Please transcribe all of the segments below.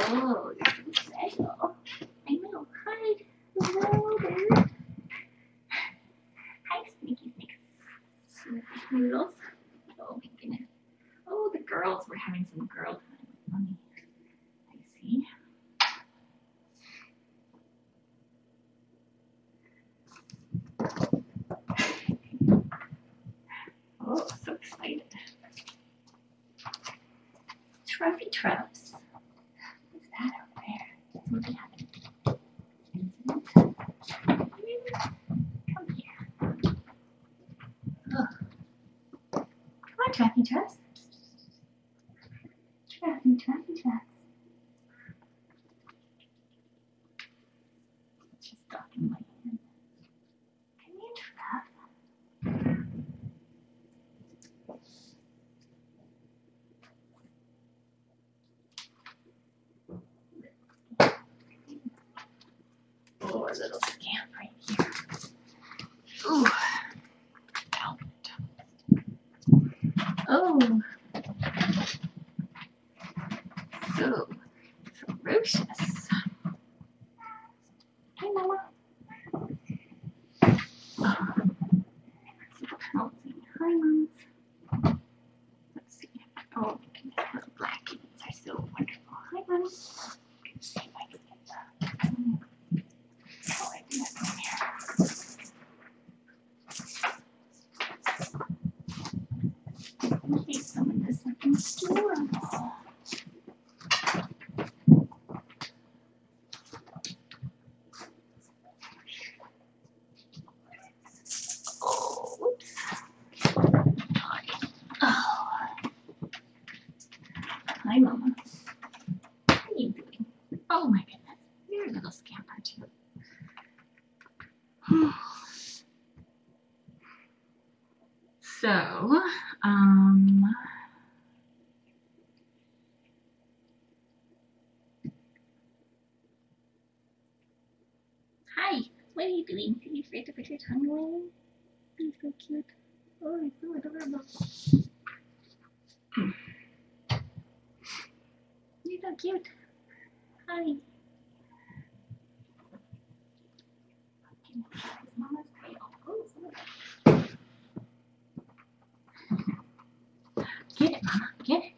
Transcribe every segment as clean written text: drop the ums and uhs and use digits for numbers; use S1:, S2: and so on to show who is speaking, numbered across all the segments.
S1: Oh, you're so special. I know. Hi. Hello there. Hi, sneaky snakes. Sneaky noodles. Oh my goodness. Oh, the girls. We're having some girl time with Mommy. I see. Oh, so excited. Truffy Truffs. What's that over there? Something happened. Come here. Oh. Come on, Truffy Truffs. Truffy Truffs. She's stuck in my hand. Come here, Truff. Oh, a little scamp right here. Ooh. Ow. Oh. So ferocious. Hey, Mama. Oh. Pouncing. Hi, Mom. Let's see. Oh, goodness, little black kittens are so wonderful. Hi, Mom. Let's see if I can get that. Oh, I do have them here. In case someone does something adorable. Oh, whoops. Oh. Hi, Mama. What are you doing? Oh my goodness. You're a little scamper too. So, hi. What are you doing? Are you afraid to put your tongue away? You're so cute. Oh, you're so adorable. You're so cute. Hi. Mama's tail. Oh, get it, Mama. Get it.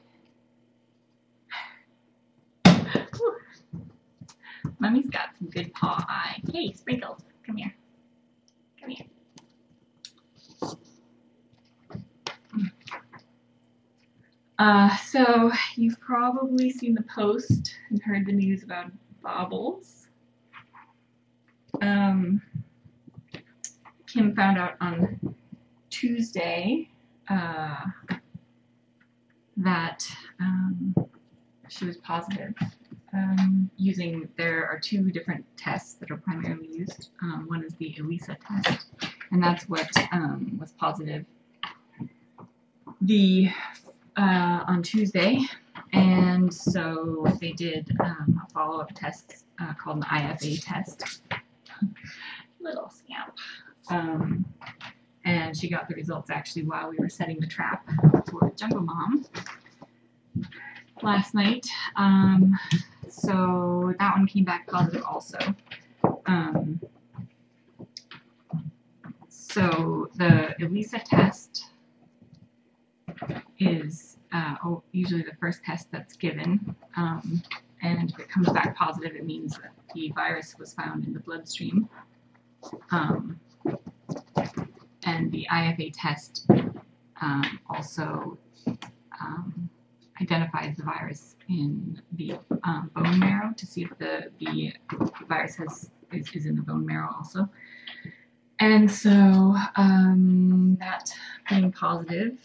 S1: Whew. Mommy's got some good paw eye. Hey, Sprinkles. Come here. Come here. So you've probably seen the post and heard the news about Bobbis. Kim found out on Tuesday that she was positive. There are two different tests that are primarily used. One is the ELISA test, and that's what was positive on Tuesday. And so they did a follow-up test called an IFA test. Little scamp. And she got the results actually while we were setting the trap for Jungle Mom last night. So that one came back positive also. So the ELISA test is usually the first test that's given. And if it comes back positive, it means that the virus was found in the bloodstream. And the IFA test also identifies the virus in the bone marrow to see if the virus is in the bone marrow also. And so that being positive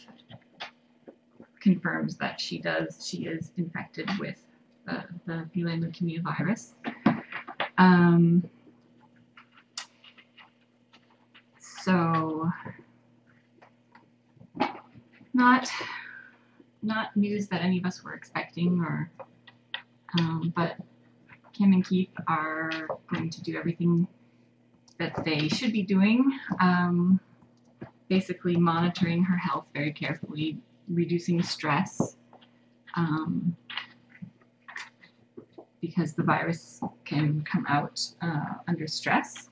S1: confirms that she is infected with the feline leukemia virus. So not news that any of us were expecting, or but Kim and Keith are going to do everything that they should be doing, basically monitoring her health very carefully, reducing stress, because the virus can come out under stress.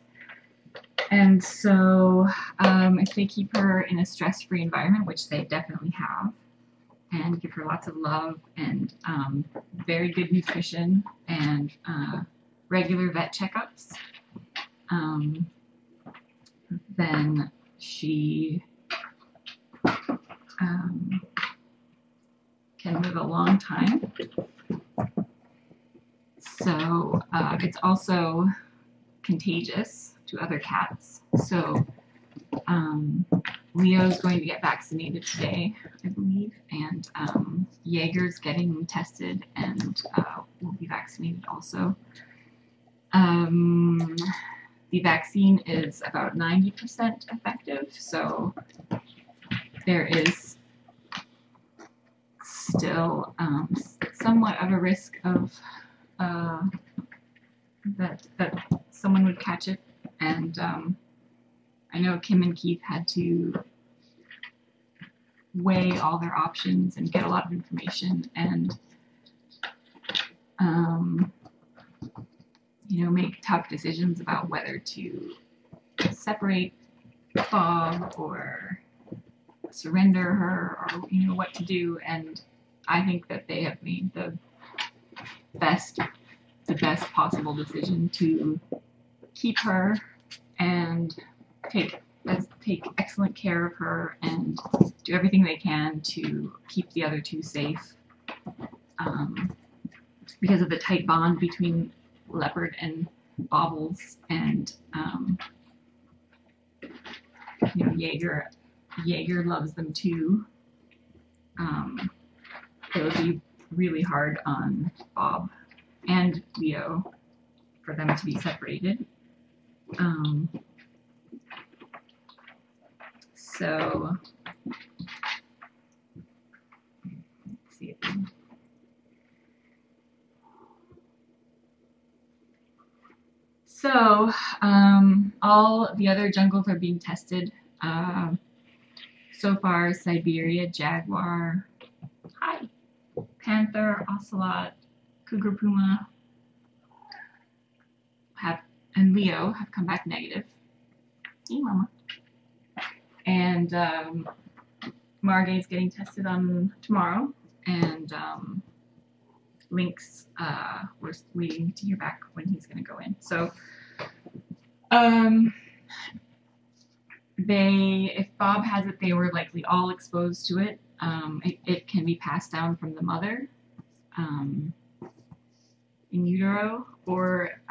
S1: And so if they keep her in a stress-free environment, which they definitely have, and give her lots of love and very good nutrition and regular vet checkups, then she can live a long time. So it's also contagious to other cats. So Leo's going to get vaccinated today, I believe, and Jaeger's getting tested and will be vaccinated also. The vaccine is about 90% effective, so there is still somewhat of a risk of that someone would catch it. And I know Kim and Keith had to weigh all their options and get a lot of information and you know, make tough decisions about whether to separate Bob or surrender her, or you know, what to do. And I think that they have made the best possible decision to keep her and take excellent care of her and do everything they can to keep the other two safe, because of the tight bond between Leopard and Bobbles, and you know, Jaeger loves them too. It would be really hard on Bob and Leo for them to be separated. So let's see. So all the other jungles are being tested. So far, Siberia, jaguar, panther, ocelot, cougar puma, and Leo have come back negative. Hey, mama. And Margay's getting tested on tomorrow, and Lynx, we're waiting to hear back when he's going to go in. So, if Bob has it, they were likely all exposed to it. It can be passed down from the mother in utero, or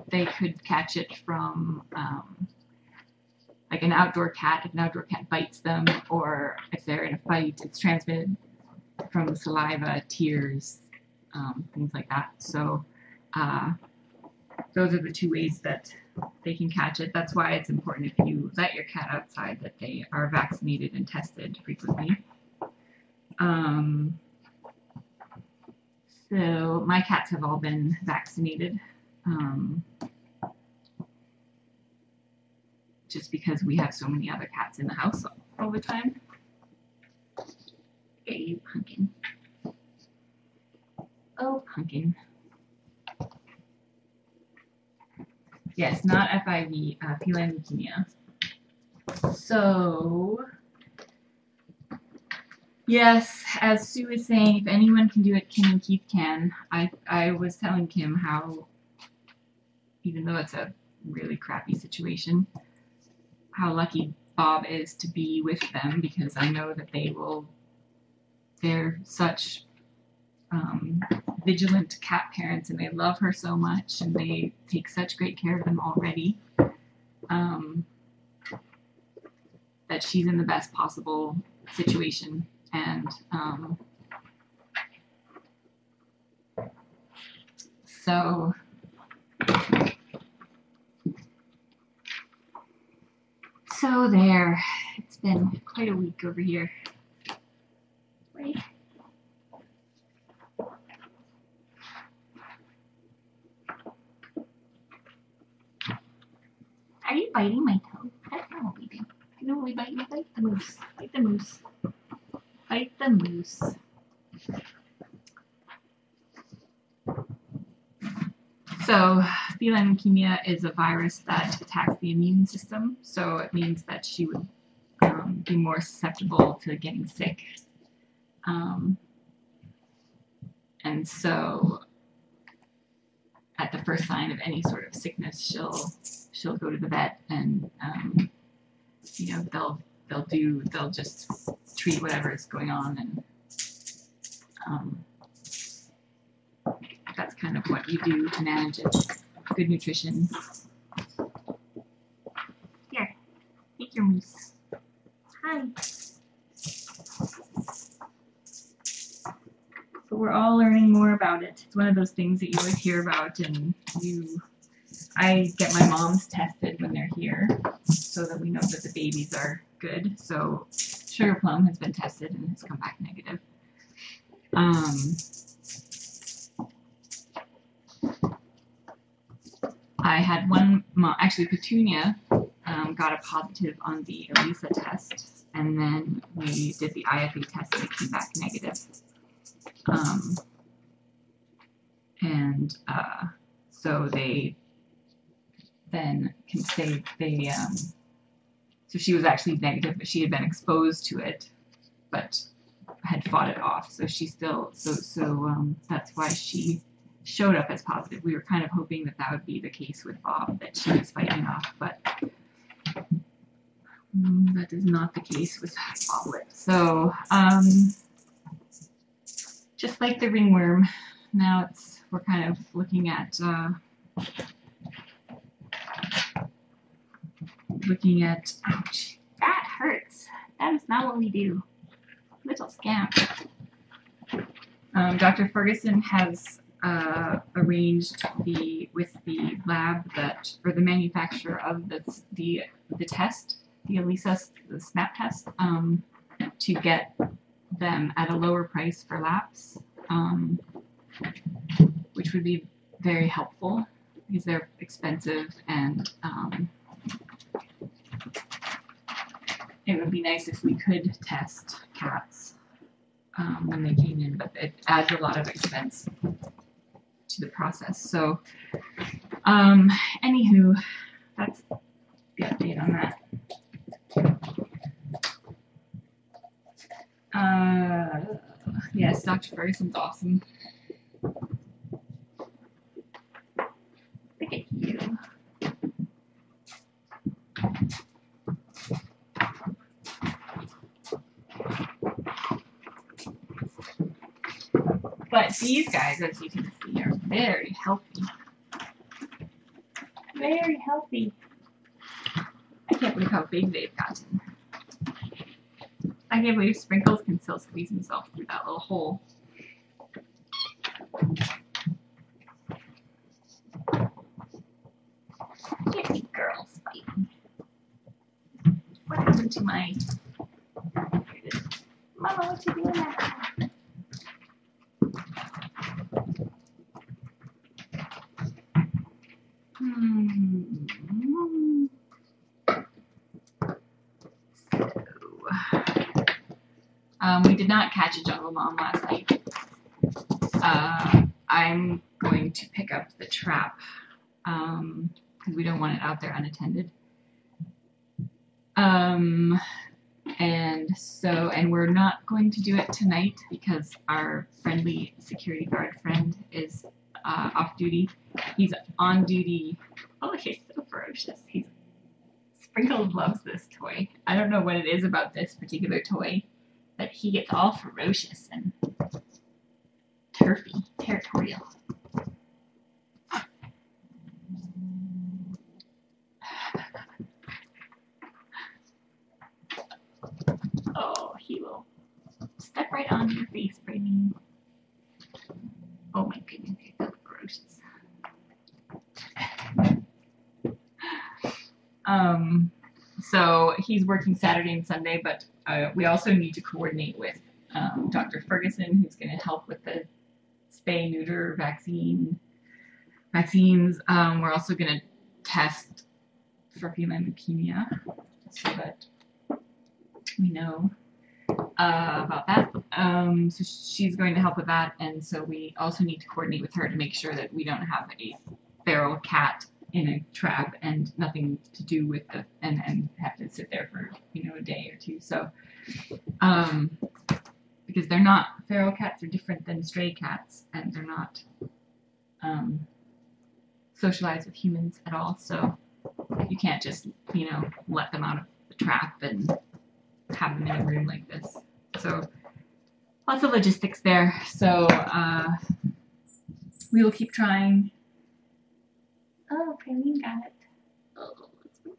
S1: they could catch it from like an outdoor cat. If an outdoor cat bites them, or if they're in a fight, it's transmitted from saliva, tears, things like that. So those are the two ways that they can catch it. That's why it's important, if you let your cat outside, that they are vaccinated and tested frequently. So my cats have all been vaccinated, just because we have so many other cats in the house all the time. Hey, you pumpkin. Oh, pumpkin. Yes, not FIV, feline leukemia. So, yes, as Sue was saying, if anyone can do it, Kim and Keith can. I was telling Kim how, even though it's a really crappy situation, how lucky Bob is to be with them, because I know that they're such vigilant cat parents, and they love her so much, and they take such great care of them already, that she's in the best possible situation. And so there, it's been quite a week over here. Right? Are you biting my toe? That's not what we do. You know what we bite? We bite the moose. Bite the moose. Bite the moose. So feline leukemia is a virus that attacks the immune system, so it means that she would be more susceptible to getting sick. And so at the first sign of any sort of sickness, she'll go to the vet, and you know, they'll just treat whatever is going on, and that's kind of what you do to manage it. Good nutrition. Here, eat your moose. Hi. So we're all learning more about it. It's one of those things that you always hear about, and I get my moms tested when they're here so that we know that the babies are good. So Sugar Plum has been tested and has come back negative. I had one mom, actually Petunia, got a positive on the ELISA test, and then we did the IFE test and it came back negative. So they then can say so she was actually negative, but she had been exposed to it, but had fought it off. So she still, that's why she showed up as positive. We were kind of hoping that that would be the case with Bob, that she was fighting off, but that is not the case with Boblet. So, just like the ringworm, now we're kind of looking at ouch, that hurts. That is not what we do. Little scamp. Dr. Ferguson has arranged with the lab or the manufacturer of the test, the ELISA, the SNAP test, to get them at a lower price for laps, which would be very helpful because they're expensive, and it would be nice if we could test cats when they came in, but it adds a lot of expense to the process. So, anywho, that's the update on that. Yes, Dr. Ferguson's awesome. Look at you. But these guys, as you can see, are very healthy. Very healthy. I can't believe how big they've gotten. I can't believe Sprinkles can still squeeze himself through that little hole. Kitty girls fighting. What happened to my... Mama, what you doing now? We did not catch a jungle mom last night. I'm going to pick up the trap because we don't want it out there unattended. And we're not going to do it tonight because our friendly security guard friend is off duty. He's on duty. Oh, he's so ferocious. Sprinkles loves this toy. I don't know what it is about this particular toy, but he gets all ferocious and turfy, territorial. Oh, he will step right on your face, Brady. Oh my goodness, he's so ferocious. So he's working Saturday and Sunday, but we also need to coordinate with Dr. Ferguson, who's going to help with the spay, neuter, vaccines. We're also going to test for feline leukemia so that we know about that. So she's going to help with that, and so we also need to coordinate with her to make sure that we don't have a
S2: feral cat in a trap and nothing to do with the and have to sit there for a day or two. So because they're not feral cats are different than stray cats, and they're not socialized with humans at all. So you can't just let them out of the trap and have them in a room like this. So lots of logistics there. So we will keep trying.
S1: Oh, Praline got it. Oh, let's be
S2: close.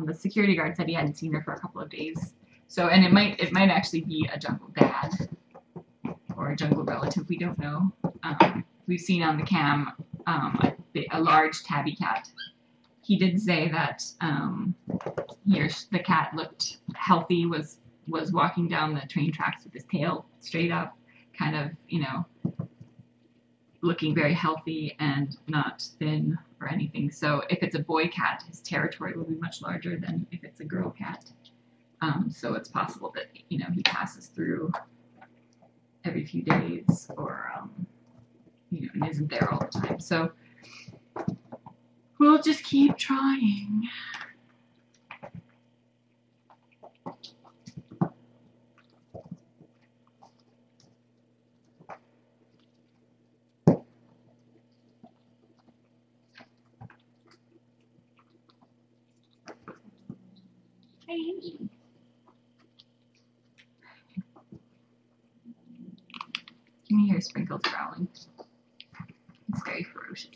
S2: The security guard said he hadn't seen her for a couple of days. So, and it might actually be a jungle dad or a jungle relative. We don't know. We've seen on the cam a large tabby cat. He did say that the cat looked healthy, was walking down the train tracks with his tail straight up, kind of, looking very healthy and not thin or anything. So if it's a boy cat, his territory will be much larger than if it's a girl cat. So it's possible that, he passes through every few days or, and isn't there all the time. So we'll just keep trying.
S1: Hey.
S2: Can you hear Sprinkles growling? It's very ferocious.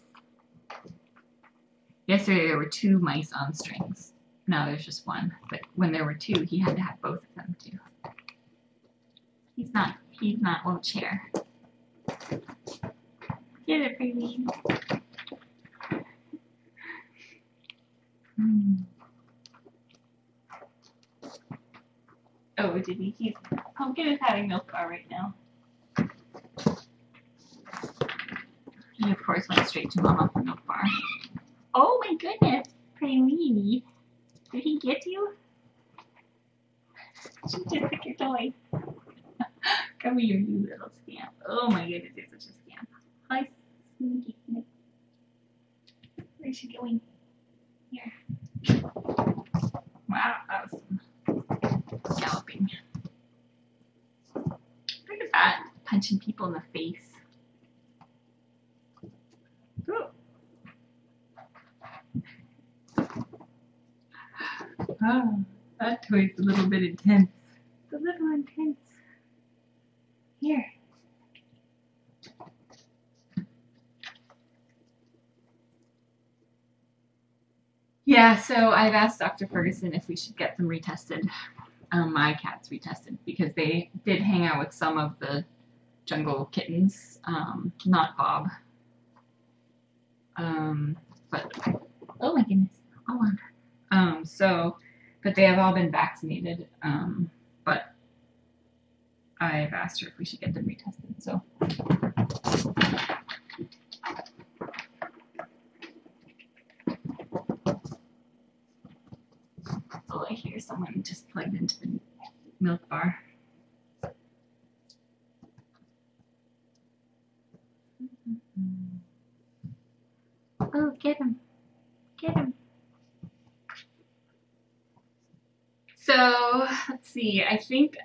S2: Yesterday there were 2 mice on strings. Now there's just one. But when there were 2, he had to have both of them too. He's not won't share.
S1: Get it, Praline. Oh, did he? Pumpkin is having milkbar right now.
S2: He of course went straight to Mama for milkbar.
S1: Oh my goodness, Praline. Did he get you? She just took your toy. Come here, you little scamp. Oh my goodness, you're such a scamp. Hi, sneaky. Where's she going? Here.
S2: Wow, that was some galloping. Look at that, punching people in the face. Ooh. Oh, that toy's a little bit intense.
S1: It's a little intense. Here.
S2: Yeah, so I've asked Dr. Ferguson if we should get them retested, my cats retested, because they did hang out with some of the jungle kittens, not Bob. But,
S1: oh my goodness.
S2: Oh, but they have all been vaccinated, but I've asked her if we should get them retested, so. Oh, I hear someone just plugged into the milk bar.
S1: Oh, get him. Get him.
S2: So, let's see, I think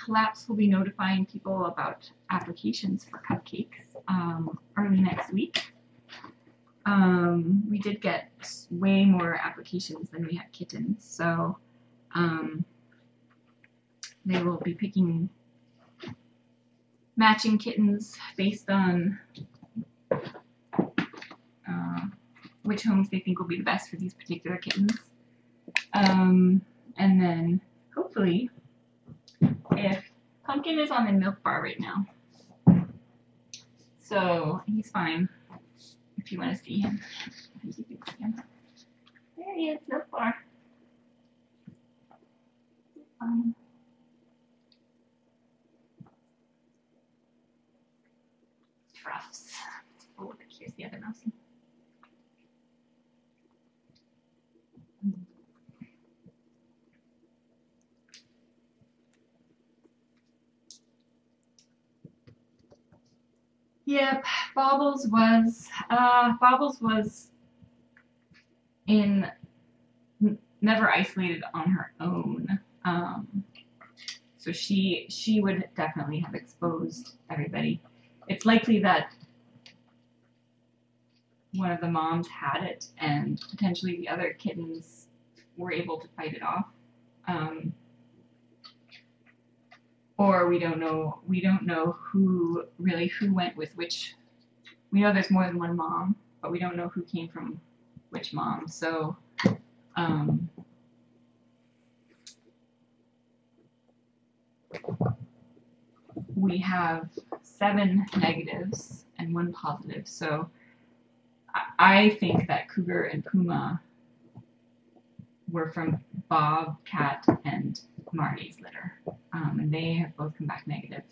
S2: LAPS will be notifying people about applications for cupcakes early next week. We did get way more applications than we had kittens, so they will be picking matching kittens based on which homes they think will be the best for these particular kittens. And then, hopefully, if Pumpkin is on the milk bar right now, so he's fine. If you want to see him, you can see him.
S1: There he is, milk bar. He's fine.
S2: Troughs. Oh, look, here's the other mouse. Yep, Bobbles was never isolated on her own. So she would definitely have exposed everybody. It's likely that one of the moms had it, and potentially the other kittens were able to fight it off. Or we don't know who went with which. We know there's more than one mom, but we don't know who came from which mom. So we have 7 negatives and 1 positive. So I think that Cougar and Puma were from Bob, Cat, and Marty's litter. And they have both come back negative.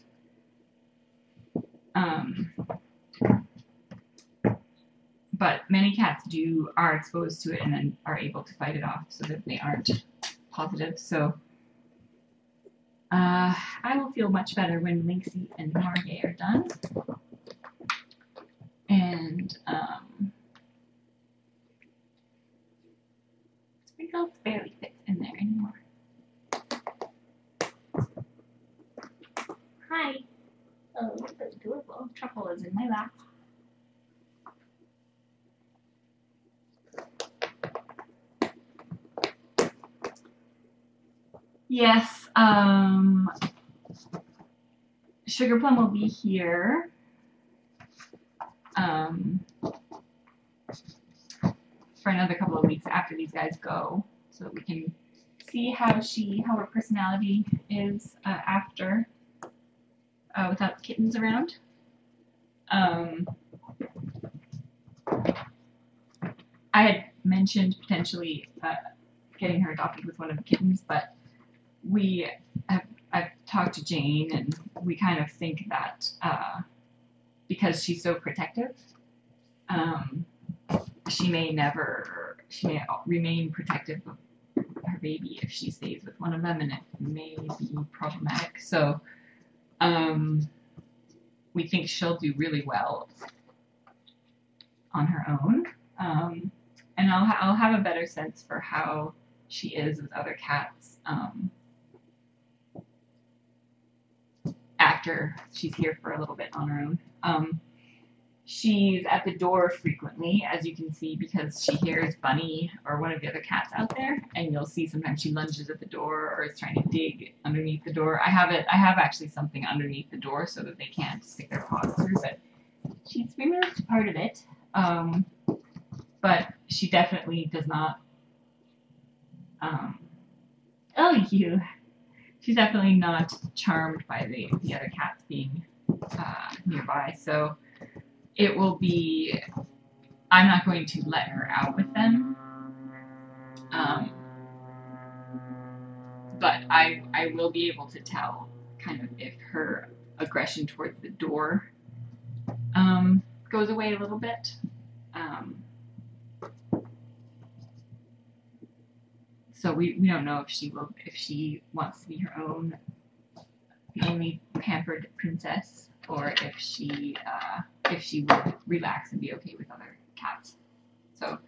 S2: But many cats are exposed to it and then are able to fight it off so that they aren't positive. So I will feel much better when Lynxie and Margay are done. And Sprinkles barely fits in there anymore. Hi. Oh, look so adorable. Truffle is in my lap. Yes, Sugar Plum will be here for another couple of weeks after these guys go, so that we can see how her personality is after without the kittens around. I had mentioned potentially getting her adopted with one of the kittens, but I've talked to Jane, and we kind of think that because she's so protective, she may remain protective of her baby if she stays with one of them, and it may be problematic. So we think she'll do really well on her own, and I'll have a better sense for how she is with other cats after she's here for a little bit on her own. She's at the door frequently, as you can see, because she hears Bunny or one of the other cats out there, and you'll see sometimes she lunges at the door or is trying to dig underneath the door. I have actually something underneath the door so that they can't stick their paws through, but she's removed part of it. But she definitely does not. She's definitely not charmed by the other cats being nearby. So it will be. I'm not going to let her out with them. But I will be able to tell kind of if her aggression towards the door goes away a little bit. So we don't know if she wants to be her own, the only pampered princess, or if she will relax and be okay with other cats. So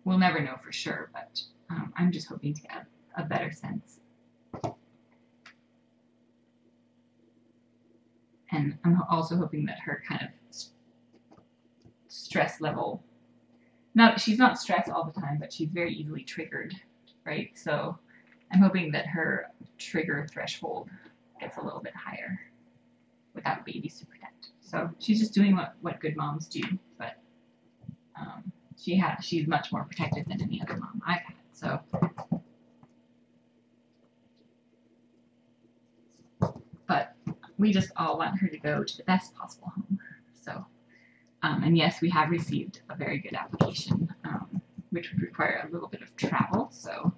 S2: we'll never know for sure, but I'm just hoping to get a better sense. And I'm also hoping that her kind of stress level, she's not stressed all the time, but she's very easily triggered, right? So I'm hoping that her trigger threshold gets a little bit higher without babies to protect. So she's just doing what good moms do, but she's much more protected than any other mom I've had. So but we just all want her to go to the best possible home. So and yes, we have received a very good application, which would require a little bit of travel. So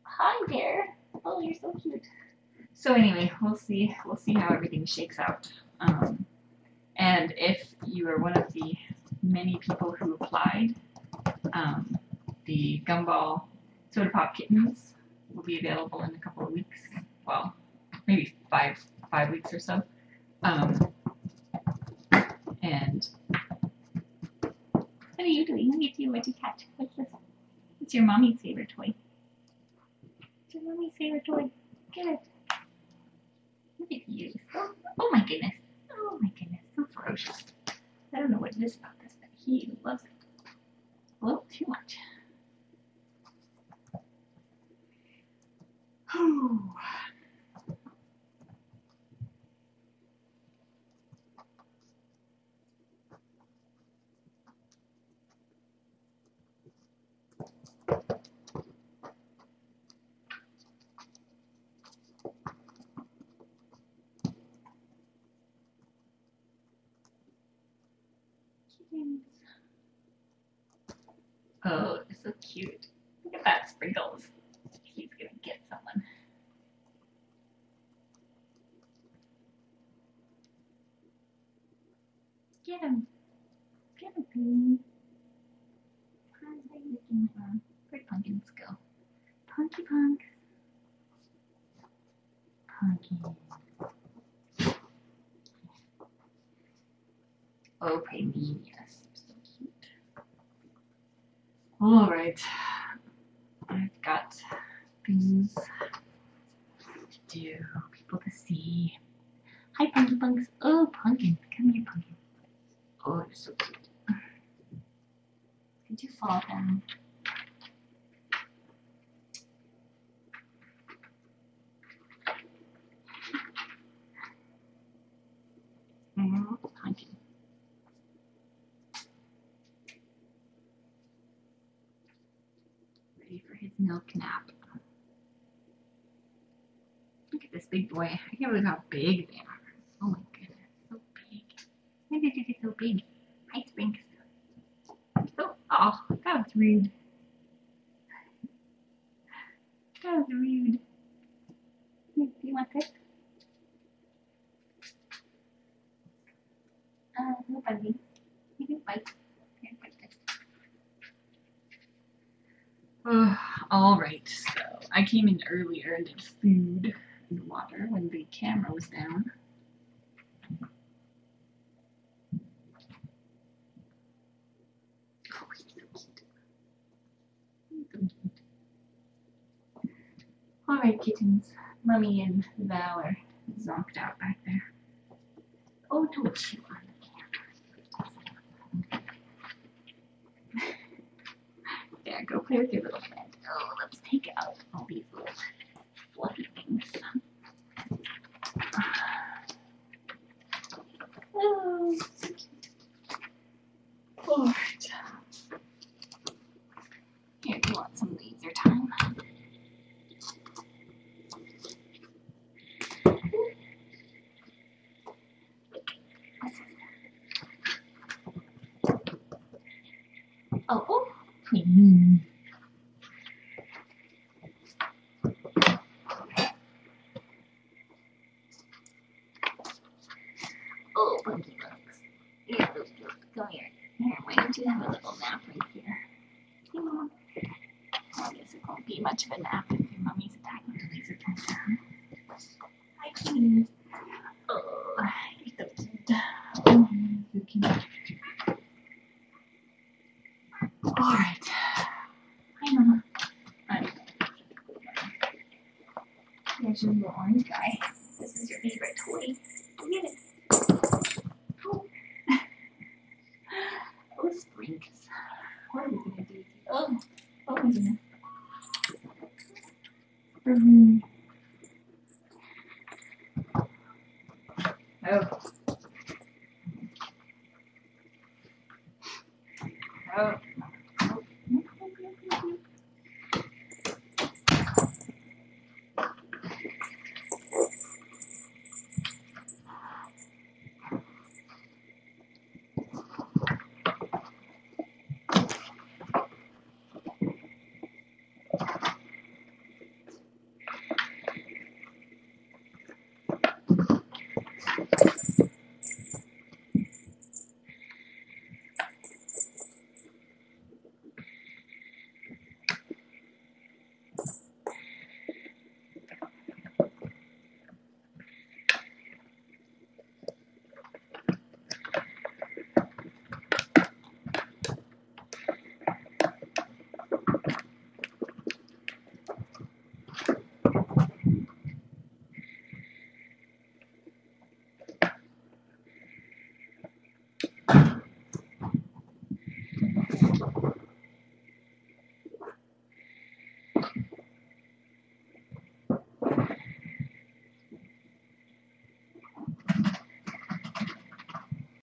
S2: hi there. Oh, you're so cute. So anyway, we'll see how everything shakes out. And if you are one of the many people who applied, the Gumball Soda Pop kittens will be available in a couple of weeks. Well, maybe five weeks or so. And
S1: what are you doing? Let me see what you catch. What's this? It's your mommy's favorite toy. It's your mommy's favorite toy. Get it. Look at you. Oh my goodness. Oh my goodness. So ferocious. I don't know what it is about this, but he loves it. A little too much.
S2: Whew.
S1: Kittens.
S2: Oh, it's so cute.
S1: Look at that, Sprinkles. He's gonna get someone. Get him. Get him, Pooh. How's they looking at him? Where'd Pumpkins go? Punky Punk. Pumpkin.
S2: Oh, Praline, yes. So cute. All right. I've got things to do, people to see.
S1: Hi, Punky Punks. Oh, Pumpkin. Come here, Pumpkin.
S2: Oh, you're so cute.
S1: Did you fall down?
S2: Pumpkin. Ready for his milk nap. Look at this big boy. I can't believe how big they are. Oh my goodness, so big.
S1: Why did you get so big? Hi, Sprinks.
S2: Oh, that was rude.
S1: That was rude. Here, do you want this? No, buddy. You can bite. Here, bite this.
S2: All right, so I came in earlier and did food and water when the camera was down. Oh, he's so cute. He's so cute. All right, kittens. Mummy and Val are zonked out back there.
S1: Oh, don't chew on the camera.
S2: Yeah, go play with your little friend.
S1: Oh, let's take out all these little fluffy things. Oh, so cute.
S2: All right. Here, you want some leisure time?
S1: Oh, Praline. Oh, Punky Bugs. Here, come here. Here, why don't you have a little nap right here? Hey, Mom. I guess it won't be much of a nap if your mommy's attacking the laser pointer. Hi, Kitty. Oh, you're so cute. Oh, you're so cute.
S2: All right.
S1: Hi, Mama. Hi. Here's your little orange guy. This is your favorite toy. Go get it. Oh. Oh, Sprinks. What are we gonna do with you? Oh, oh my goodness.
S2: Oh,